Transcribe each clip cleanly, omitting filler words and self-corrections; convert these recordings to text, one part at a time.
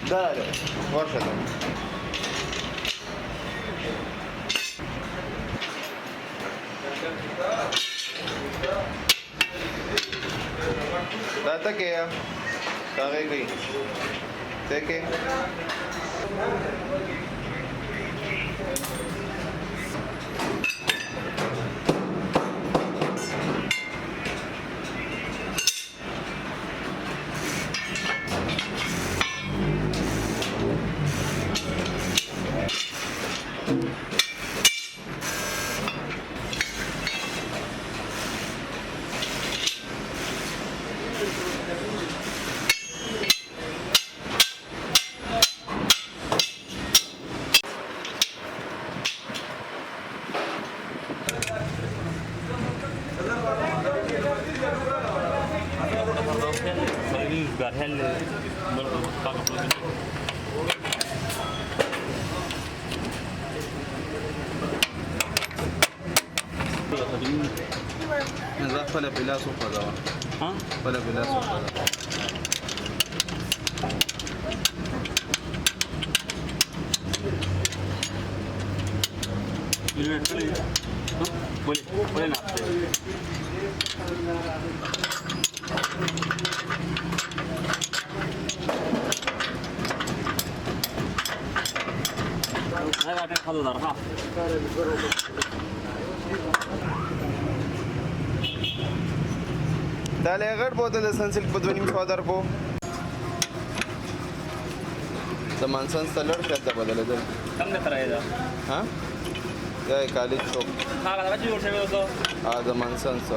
झालं वर्षात Data kaya kakay teke got hell Fala pela sopa da. Hã? Fala pela sopa da. बोले ना खालो जरा हा Dale agad de San Silvadrini father po. The Manson's the Lord at the Badalada. कम देता रहेगा Huh? Yeah, college shop. हाँ लगा चुकी उठे हुए तो Ah, the Manson's.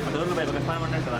अदर रुपये बघा 500 करा